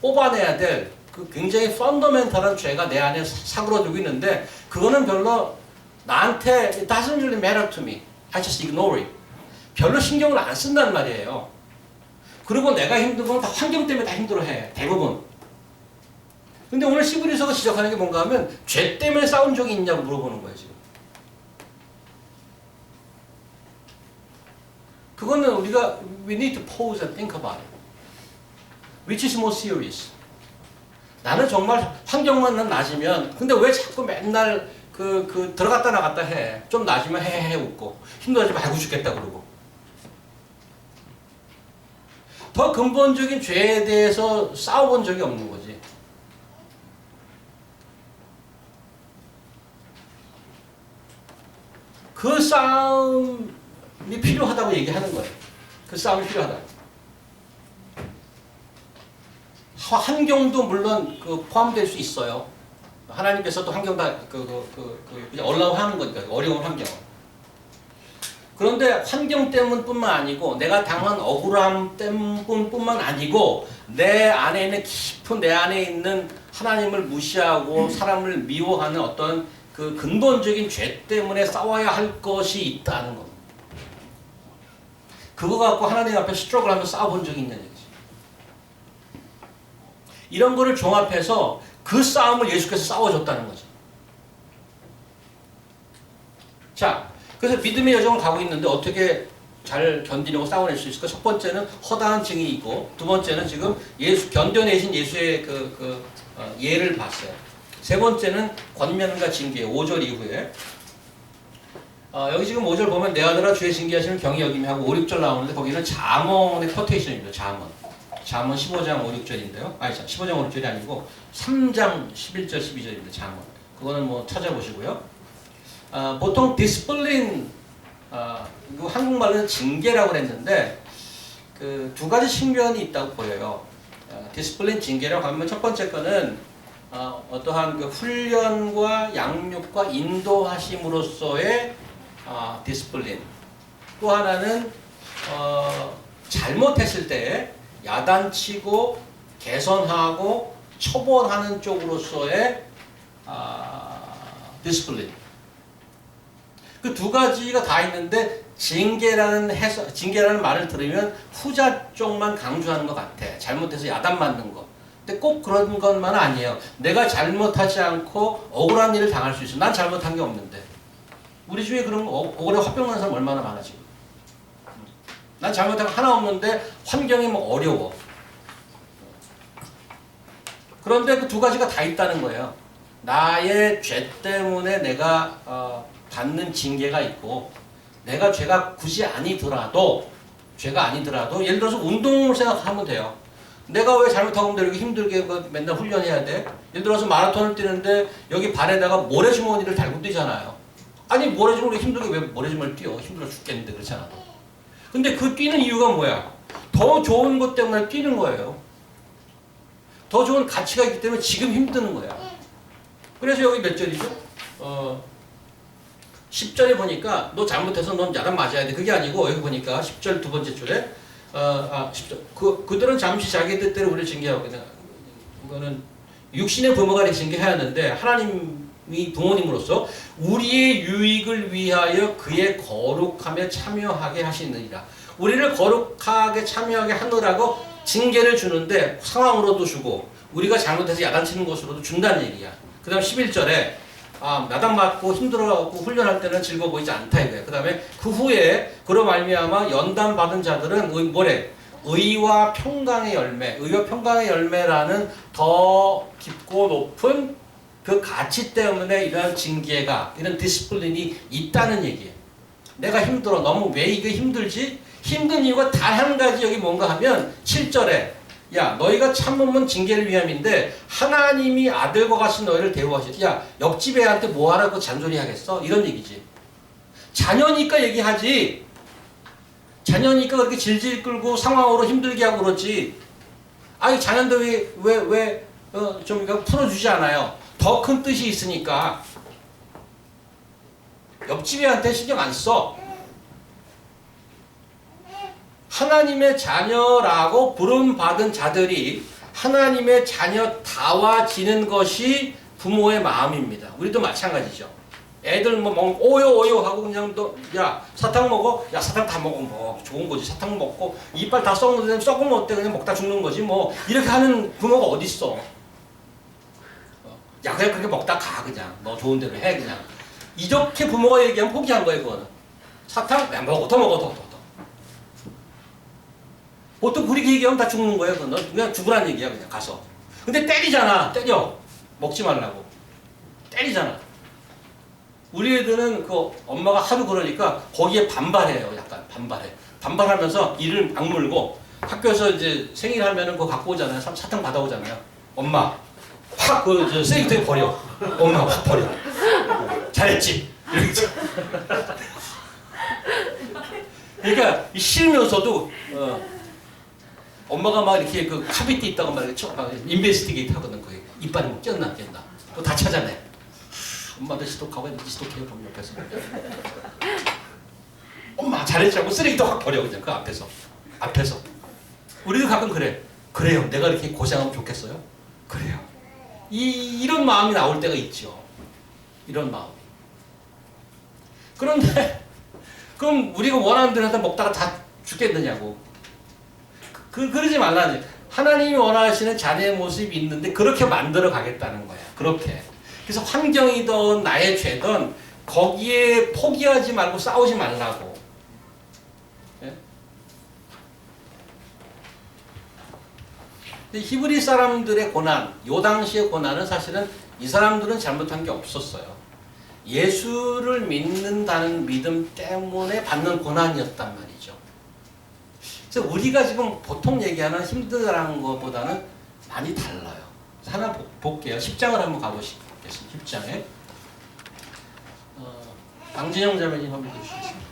뽑아내야 될 그 굉장히 펀더멘탈한 죄가 내 안에 사그러들고 있는데 그거는 별로 나한테 it doesn't really matter to me. I just ignore it. 별로 신경을 안 쓴단 말이에요. 그리고 내가 힘든 건 다 환경 때문에 다 힘들어해. 대부분. 근데 오늘 히브리서가 지적하는 게 뭔가 하면 죄 때문에 싸운 적이 있냐고 물어보는 거예요, 지금. 그거는 우리가 we need to pause and think about it. Which is more serious? 나는 정말 환경만 낮으면 근데 왜 자꾸 맨날 들어갔다 나갔다 해. 좀 낮으면 헤헤헤 웃고 힘들어지면 아이고 죽겠다 그러고. 더 근본적인 죄에 대해서 싸워본 적이 없는 거지. 그 싸움이 필요하다고 얘기하는 거예요. 그 싸움이 필요하다. 환경도 물론 포함될 수 있어요. 하나님께서 또 환경 다 그냥 올라오는 거니까 어려운 환경. 그런데 환경 때문뿐만 아니고 내가 당한 억울함 때문뿐만 아니고 내 안에 있는 깊은 내 안에 있는 하나님을 무시하고 사람을 미워하는 어떤 그 근본적인 죄 때문에 싸워야 할 것이 있다는 겁니다. 그거 갖고 하나님 앞에 스트럭을 하면서 싸워본 적이 있는 얘기지. 이런 거를 종합해서 그 싸움을 예수께서 싸워줬다는 거죠. 자, 그래서 믿음의 여정을 가고 있는데 어떻게 잘 견디려고 싸워낼 수 있을까? 첫 번째는 허다한 증이 있고, 두 번째는 지금 견뎌내신 예수의 예를 봤어요. 세 번째는 권면과 징계, 5절 이후에. 여기 지금 5절 보면 내 아들아 주의 징계하시는 경히 여김이 하고 5, 6절 나오는데 거기는 잠언의 쿼테이션입니다. 잠언 15장 5, 6절인데요. 15장 5, 6절이 아니고 3장 11절 12절입니다. 잠언. 그거는 뭐 찾아보시고요. 보통 디스플린, 이거 한국말로는 징계라고 했는데 그 두 가지 측면이 있다고 보여요. 디스플린 징계라고 하면 첫 번째 거는 어떠한 그 훈련과 양육과 인도하심으로써의 디스플린. 또 하나는 잘못했을 때 야단치고 개선하고 처벌하는 쪽으로서의 디스플린. 그 두 가지가 다 있는데 징계라는 말을 들으면 후자 쪽만 강조하는 것 같아. 잘못해서 야단 맞는 거. 근데 꼭 그런 것만 아니에요. 내가 잘못하지 않고 억울한 일을 당할 수 있어. 난 잘못한 게 없는데. 우리 주위에 그런 억울해 화병 나는 사람 얼마나 많아 지금. 난 잘못한 거 하나 없는데 환경이 뭐 어려워. 그런데 그 두 가지가 다 있다는 거예요. 나의 죄 때문에 내가 받는 징계가 있고, 내가 죄가 굳이 아니더라도 예를 들어서 운동을 생각하면 돼요. 내가 왜 잘못하고 이렇게 힘들게 맨날 훈련해야 돼? 예를 들어서 마라톤을 뛰는데 여기 발에다가 모래주머니를 달고 뛰잖아요. 아니 모래주머니 힘들게 왜 모래주머니를 뛰어? 힘들어 죽겠는데 그렇잖아. 근데 그 뛰는 이유가 뭐야? 더 좋은 것 때문에 뛰는 거예요. 더 좋은 가치가 있기 때문에 지금 힘드는 거야. 그래서 여기 몇 절이죠? 10절에 보니까 너 잘못해서 넌 야단 맞아야 돼. 그게 아니고 여기 보니까 10절 두 번째 줄에 10절 그들은 잠시 자기 뜻대로 우리를 징계하고 이거는 육신의 부모가 징계하였는데 하나님이 부모님으로서 우리의 유익을 위하여 그의 거룩함에 참여하게 하시느니라. 우리를 거룩하게 참여하게 하느라고 징계를 주는데 상황으로도 주고 우리가 잘못해서 야단치는 것으로도 준다는 얘기야. 그 다음 11절에 야단 맞고 힘들어갖고 훈련할 때는 즐거워 보이지 않다 이거야. 그 다음에 그 후에 그로 말미암아 연단 받은 자들은 뭐래? 의와 평강의 열매, 의와 평강의 열매라는 더 깊고 높은 그 가치 때문에 이런 징계가, 이런 디스플린이 있다는 얘기예요. 내가 힘들어. 너무 왜 이게 힘들지? 힘든 이유가 단 한 가지 여기 뭔가 하면 7절에 야 너희가 참으면 징계를 위함인데 하나님이 아들과 같이 너희를 대우하시지. 야 옆집 애한테 뭐하라고 잔소리 하겠어? 이런 얘기지. 자녀니까 얘기하지. 자녀니까 그렇게 질질 끌고 상황으로 힘들게 하고 그러지. 아니 자녀인데 왜 좀 풀어주지 않아요? 더 큰 뜻이 있으니까. 옆집 애한테 신경 안 써. 하나님의 자녀라고 부름받은 자들이 하나님의 자녀다워지는 것이 부모의 마음입니다. 우리도 마찬가지죠. 애들 뭐 오요 하고 그냥 야 사탕 먹어? 야 사탕 다 먹어. 뭐 좋은 거지. 사탕 먹고 이빨 다 썩는데 썩으면 어때? 그냥 먹다 죽는 거지. 뭐 이렇게 하는 부모가 어디 있어? 야 그냥 그렇게 먹다 가 그냥. 너 좋은 대로 해 그냥. 이렇게 부모가 얘기하면 포기한 거예요 그거는. 사탕? 야 먹어. 더 먹어. 더. 보통 그렇게 얘기하면 다 죽는 거예요. 그냥 죽으라는 얘기야 그냥 가서. 근데 때리잖아. 때려. 먹지 말라고. 때리잖아. 우리 애들은 그 엄마가 하도 그러니까 거기에 반발해요. 약간 반발해. 반발하면서 이를 악물고 학교에서 이제 생일하면은 그거 갖고 오잖아요. 사탕 받아오잖아요. 엄마 확 그 쓰레기통에 버려. 엄마 확 버려. 잘했지. 이렇게. 그러니까 싫으면서도 엄마가 막 이렇게 그 카비티 있다고 막 인베스티게이트 하거든. 거기 이빨이 뭐 꼈나 또 다 찾아내. 엄마도 지독하고 애들 지독해요. 보면 옆에서. 엄마 잘했자고 쓰레기도 확 버려 그냥 그 앞에서. 우리도 가끔 그래. 그래요. 내가 이렇게 고생하면 좋겠어요? 그래요. 이런 마음이 나올 때가 있죠. 이런 마음이. 그런데 그럼 우리가 원하는 대로 하다 먹다가 다 죽겠느냐고. 그러지 말라니. 하나님이 원하시는 자녀의 모습이 있는데 그렇게 만들어 가겠다는 거야. 그렇게. 그래서 환경이든 나의 죄든 거기에 포기하지 말고 싸우지 말라고. 예? 히브리 사람들의 고난, 요 당시의 고난은 사실은 이 사람들은 잘못한 게 없었어요. 예수를 믿는다는 믿음 때문에 받는 고난이었단 말이죠. 그래서 우리가 지금 보통 얘기하는 힘들다는 것보다는 많이 달라요. 하나 볼게요. 10장을 한번 가보시겠습니다. 10장에 강진영 자매님 한번 해주시겠습니다.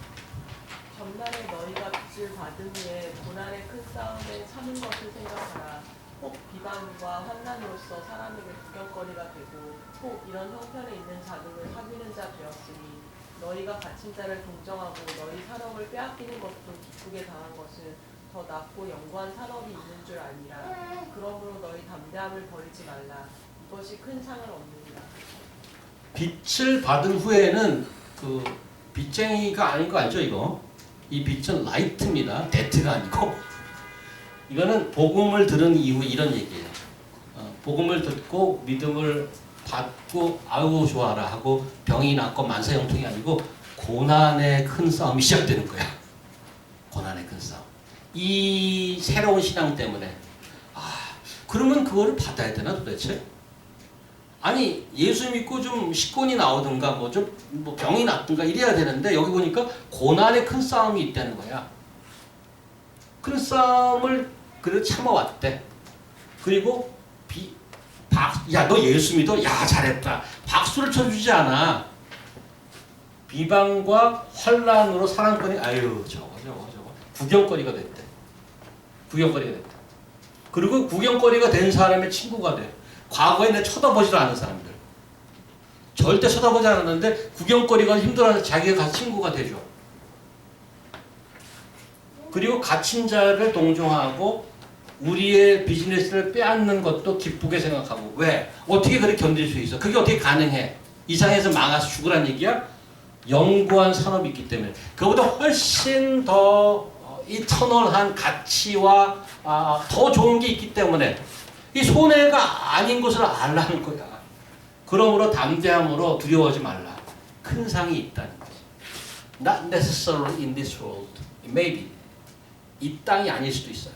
전날에 너희가 빚을 받은 후에 고난의 큰 싸움에 참은 것을 생각하라. 혹 비방과 환난으로서 사람에게 구경거리가 되고 혹 이런 형편에 있는 자들을 사귀는 자 되었으니 너희가 갇힌 자를 동정하고 너희 산업을 빼앗기는 것도 기쁘게 당한 것은 더 낫고 영구한 산업이 있는 줄 아니라. 그러므로 너희 담대함을 버리지 말라. 이것이 큰 상을 얻느니라.
빚을 받은 후에는 그 빚쟁이가 아닌 거 알죠 이거? 이 빚은 라이트입니다. 데트가 아니고. 이거는 복음을 들은 이후 이런 얘기예요. 복음을 듣고 믿음을 받고 아우 좋아라 하고 병이 낫고 만사형통이 아니고 고난의 큰 싸움이 시작되는 거야. 고난의 큰 싸움. 이 새로운 신앙 때문에 그러면 그거를 받아야 되나 도대체? 아니 예수 믿고 좀 식곤이 나오든가 뭐 병이 낫든가 이래야 되는데 여기 보니까 고난의 큰 싸움이 있다는 거야. 큰 싸움을 그래도 참아왔대. 그리고 야, 너 예수 믿어? 야, 잘했다. 박수를 쳐주지 않아. 비방과 환란으로 사랑꾼이 아유 저거 구경거리가 됐대. 구경거리가 됐다. 그리고 구경거리가 된 사람의 친구가 돼. 과거에 내 쳐다보지도 않은 사람들. 절대 쳐다보지 않았는데 구경거리가 힘들어서 자기가 가서 친구가 되죠. 그리고 갇힌 자를 동정하고 우리의 비즈니스를 빼앗는 것도 기쁘게 생각하고. 왜? 어떻게 그렇게 견딜 수 있어? 그게 어떻게 가능해? 이 상에서 망해서 죽으란 얘기야? 영구한 산업이 있기 때문에. 그보다 훨씬 더 이터널한 가치와 더 좋은 게 있기 때문에 이 손해가 아닌 것을 알라는 거야. 그러므로 담대함으로 두려워하지 말라. 큰 상이 있다는 거지. Not necessarily in this world. Maybe. 이 땅이 아닐 수도 있어요.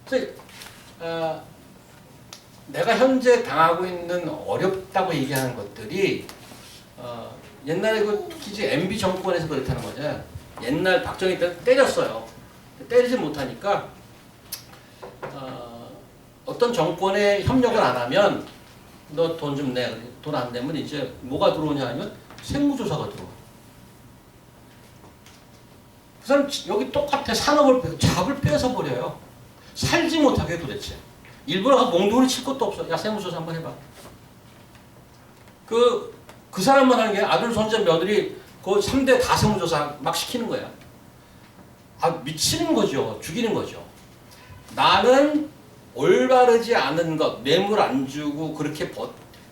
그래서 내가 현재 당하고 있는 어렵다고 얘기하는 것들이 옛날에 특히 이제 MB 정권에서 그렇다는 거죠. 옛날 박정희 때 때렸어요. 때리지 못하니까 어떤 정권에 협력을 안 하면 너 돈 좀 내. 돈 안 내면 이제 뭐가 들어오냐 하면 세무조사가 들어와. 그 사람 여기 똑같아. 산업을 잡을 빼서 버려요. 살지 못하게 도대체. 일부러 가서 몽둥이 칠 것도 없어. 야, 세무조사 한번 해봐. 그 사람만 하는 게 아들, 손자, 며느리 그 3대 다 세무조사 막 시키는 거야. 미치는 거죠. 죽이는 거죠. 나는 올바르지 않은 것, 뇌물 안 주고 그렇게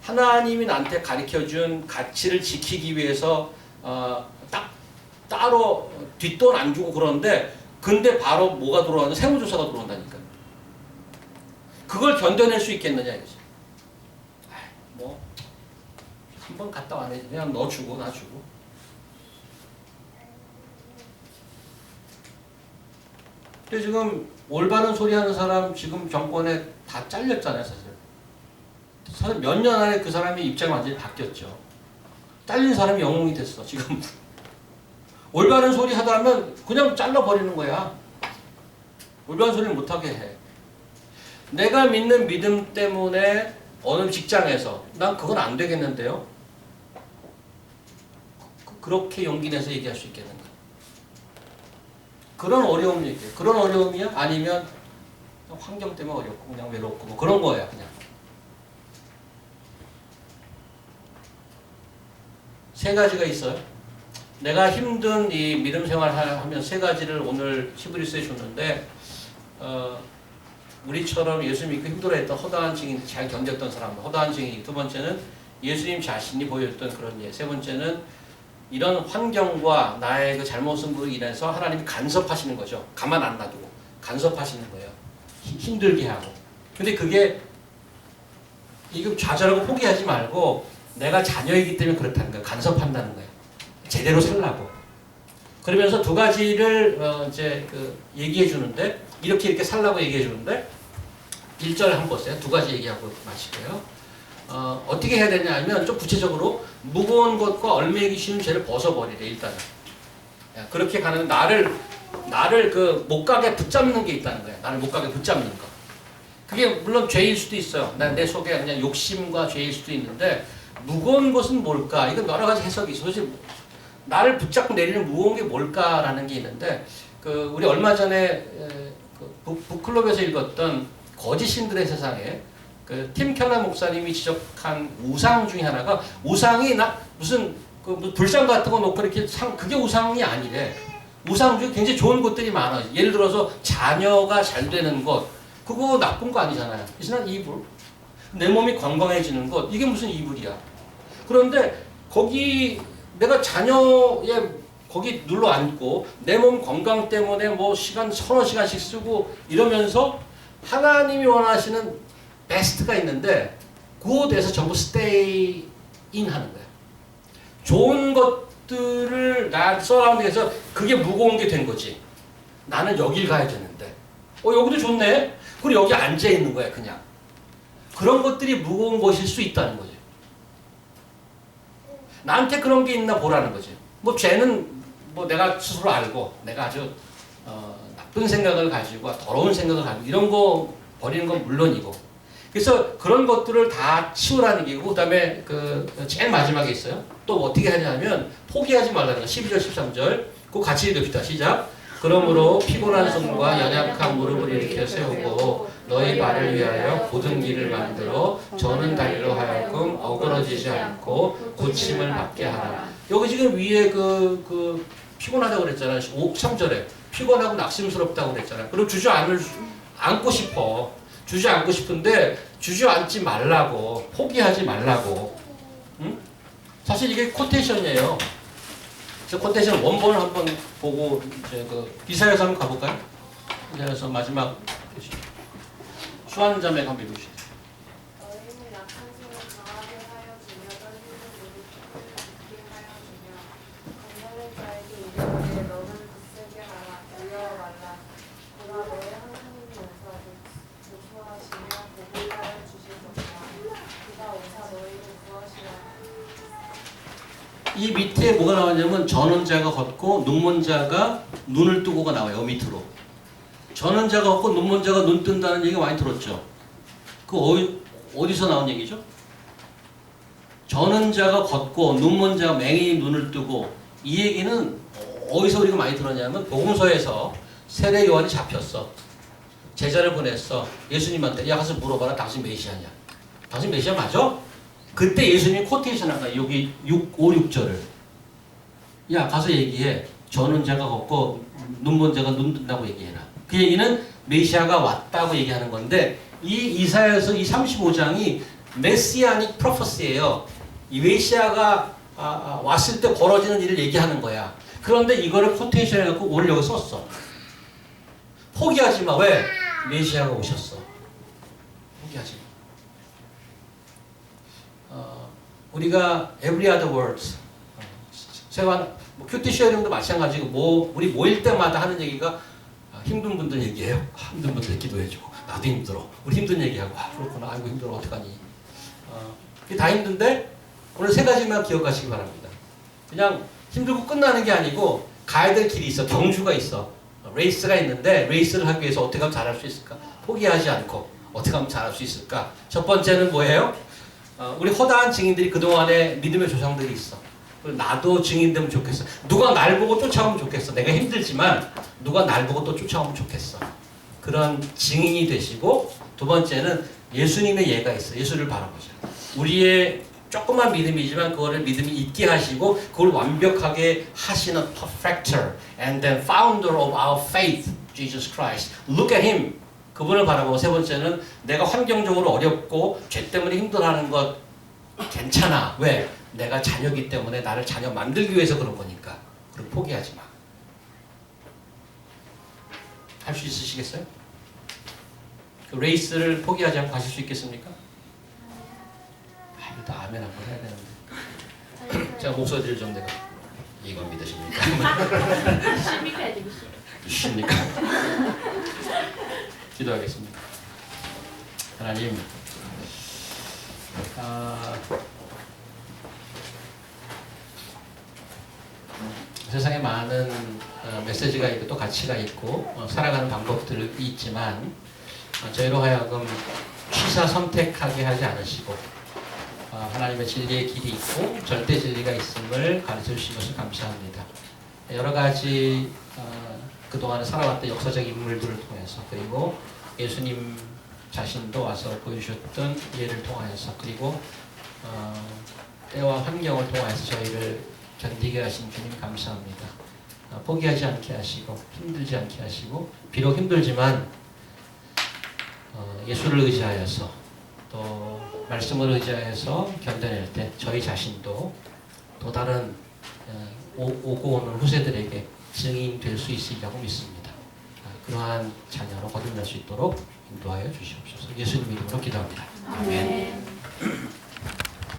하나님이 나한테 가르쳐준 가치를 지키기 위해서 따로 뒷돈 안 주고 그러는데 근데 바로 뭐가 들어오는 세무조사가 들어온다니까. 그걸 견뎌낼 수 있겠느냐 이거지. 뭐 한번 갔다 와네. 그냥 너 주고 나 주고. 근데 지금 올바른 소리 하는 사람 지금 정권에 다 잘렸잖아요, 사실. 사실 몇 년 안에 그 사람의 입장이 완전히 바뀌었죠. 잘린 사람이 영웅이 됐어, 지금. 올바른 소리 하다 하면 그냥 잘라버리는 거야. 올바른 소리를 못하게 해. 내가 믿는 믿음 때문에 어느 직장에서 난 그건 안 되겠는데요. 그렇게 용기 내서 얘기할 수 있겠는가? 그런 어려움이 있게. 그런 어려움이야? 아니면 환경 때문에 어렵고 그냥 외롭고 뭐 그런 거야 그냥. 세 가지가 있어요. 내가 힘든 이 믿음 생활 하면 세 가지를 오늘 히브리서에 줬는데 우리처럼 예수 믿고 힘들어했던 허다한 증인 잘 견뎠던 사람들 허다한 증인. 두 번째는 예수님 자신이 보여줬던 그런 예. 세 번째는 이런 환경과 나의 그 잘못으로 인해서 하나님이 간섭하시는 거죠. 가만 안 놔두고 간섭하시는 거예요. 힘들게 하고. 근데 그게 이거 좌절하고 포기하지 말고 내가 자녀이기 때문에 그렇다는 거예요. 간섭한다는 거예요. 제대로 살라고. 그러면서 두 가지를 이제 얘기해 주는데 이렇게 살라고 얘기해 주는데 1절 한번 보세요. 두 가지 얘기하고 마실게요. 어떻게 해야 되냐 하면 좀 구체적으로 무거운 것과 얼매기 쉬운 죄를 벗어버리래 일단은. 그렇게 가는 나를 그 못 가게 붙잡는 게 있다는 거야. 나를 못 가게 붙잡는 거. 그게 물론 죄일 수도 있어요. 내 속에 그냥 욕심과 죄일 수도 있는데 무거운 것은 뭘까? 이건 여러 가지 해석이 있어. 사실 나를 붙잡고 내리는 무거운 게 뭘까라는 게 있는데 우리 얼마 전에 북클럽에서 읽었던 거짓 신들의 세상에 팀 켈러 목사님이 지적한 우상 중에 하나가 우상이 무슨 불상 같은 거 놓고 이렇게 그게 우상이 아니래. 우상 중에 굉장히 좋은 것들이 많아. 예를 들어서 자녀가 잘 되는 것 그거 나쁜 거 아니잖아요. It's not evil. 내 몸이 건강해지는 것 이게 무슨 이불이야. 그런데 거기 내가 자녀의 거기 눌러 앉고 내 몸 건강 때문에 뭐 서너 시간씩 쓰고 이러면서 하나님이 원하시는 베스트가 있는데 그곳에서 전부 스테이 인 하는 거야. 좋은 것들을 나 서라운드에서 그게 무거운 게 된 거지. 나는 여길 가야 되는데 여기도 좋네. 그리고 여기 앉아 있는 거야 그냥. 그런 것들이 무거운 것일 수 있다는 거지. 나한테 그런 게 있나 보라는 거지. 뭐 죄는 뭐 내가 스스로 알고 내가 아주 나쁜 생각을 가지고 더러운 생각을 가지고 이런 거 버리는 건 물론이고 그래서 그런 것들을 다 치우라는 얘기고 그다음에 그 제일 마지막에 있어요. 또 어떻게 하냐면 포기하지 말라는 거 12절 13절 그거 같이 읽읍시다. 시작. 그러므로 피곤한 손과 연약한 무릎을 일으켜 세우고 너희 발을 위하여 곧은 길을 만들어 저는 달리로 하여금 어그러지지 않고 고침을 받게 하라. 여기 지금 위에 그 피곤하다고 그랬잖아요. 3절에 피곤하고 낙심스럽다고 그랬잖아요. 그럼 주저앉고 싶어. 주저앉고 싶은데 주저앉지 말라고 포기하지 말라고. 응? 사실 이게 코테이션이에요. 그래서 코테이션 원본을 한번 보고 이제 그 이사야서 한번 가볼까요? 이사야서 마지막 수완자매 한번 읽으시죠.
너희는 약한 손을 강하게 하여 주며 떨리는 무릎을 굳게 하여 주며 강렬한 자에게 이르되 너는 굳세게 하라 달려와 말라 보라 너의 하나님이 용서하고 조수하시며 복을 하여 주시도다 그가 오사 너희를 구하시라.
이 밑에 뭐가 나왔냐면 저는 자가 걷고 눈먼 자가 눈을 뜨고가 나와요. 밑으로. 저는 자가 걷고 눈먼 자가 눈 뜬다는 얘기 많이 들었죠. 그 어디서 나온 얘기죠? 저는 자가 걷고 눈먼 자가 맹인이 눈을 뜨고 이 얘기는 어디서 우리가 많이 들었냐면 복음서에서 세례 요한이 잡혔어. 제자를 보냈어. 예수님한테 야 가서 물어봐라. 당신 메시아냐? 당신 메시아 맞아? 그때 예수님이 코테이션 한 거야. 여기 5, 6절을. 야 가서 얘기해. 저는 자가 걷고 눈먼 자가 눈 뜬다고 얘기해라. 그 얘기는 메시아가 왔다고 얘기하는 건데 이 이사야서 이 35장이 메시아닉 프로퍼시예요. 이 메시아가 왔을 때 벌어지는 일을 얘기하는 거야. 그런데 이거를 코테이션 해갖고 오늘 여기 썼어. 포기하지 마. 왜? 메시아가 오셨어. 포기하지 마. 우리가 every other words 세관 뭐 큐티 쉐어링도 마찬가지고 우리 모일 때마다 하는 얘기가 힘든 분들 얘기해요. 힘든 분들 기도해주고 나도 힘들어. 우리 힘든 얘기하고 그렇구나. 아이고 힘들어 어떡하니. 이게 다 힘든데 오늘 세 가지만 기억하시기 바랍니다. 그냥 힘들고 끝나는 게 아니고 가야 될 길이 있어. 경주가 있어. 레이스가 있는데 레이스를 하기 위해서 어떻게 하면 잘할 수 있을까? 포기하지 않고 어떻게 하면 잘할 수 있을까? 첫 번째는 뭐예요? 우리 허다한 증인들이 그동안에 믿음의 조상들이 있어. 나도 증인되면 좋겠어. 누가 날 보고 쫓아오면 좋겠어. 내가 힘들지만 누가 날 보고 또 쫓아오면 좋겠어. 그런 증인이 되시고 두 번째는 예수님의 예가 있어. 예수를 바라보자. 우리의 조그만 믿음이지만 그거를 믿음이 있게 하시고 그걸 완벽하게 하시는 perfecter and then founder of our faith, Jesus Christ. Look at him. 그분을 바라보고 세 번째는 내가 환경적으로 어렵고 죄 때문에 힘들어하는 것 괜찮아. 왜? 내가 자녀이기 때문에 나를 자녀 만들기 위해서 그런 거니까. 그럼 포기하지 마. 할 수 있으시겠어요? 그 레이스를 포기하지 않고 가실 수 있겠습니까? 일단 아멘 한번 해야 되는데. 제가 목소리를 좀 내가 이건 믿으십니까? 믿으십니까? 기도하겠습니다. 하나님, 세상에 많은 메시지가 있고 또 가치가 있고 살아가는 방법들이 있지만 저희로 하여금 취사 선택하게 하지 않으시고 하나님의 진리의 길이 있고 절대 진리가 있음을 가르쳐 주신 것을 감사합니다. 여러 가지 그동안에 살아왔던 역사적 인물들을 통해서 그리고 예수님 자신도 와서 보여주셨던 예를 통하여서 그리고 때와 환경을 통해서 저희를 견디게 하신 주님 감사합니다. 포기하지 않게 하시고 힘들지 않게 하시고 비록 힘들지만 예수를 의지하여서 또 말씀을 의지하여서 견뎌낼 때 저희 자신도 또 다른 오고 오는 후세들에게 증인 될 수 있으리라고 믿습니다. 그러한 자녀로 거듭날 수 있도록 인도하여 주시옵소서. 예수님 이름으로 기도합니다. 아멘.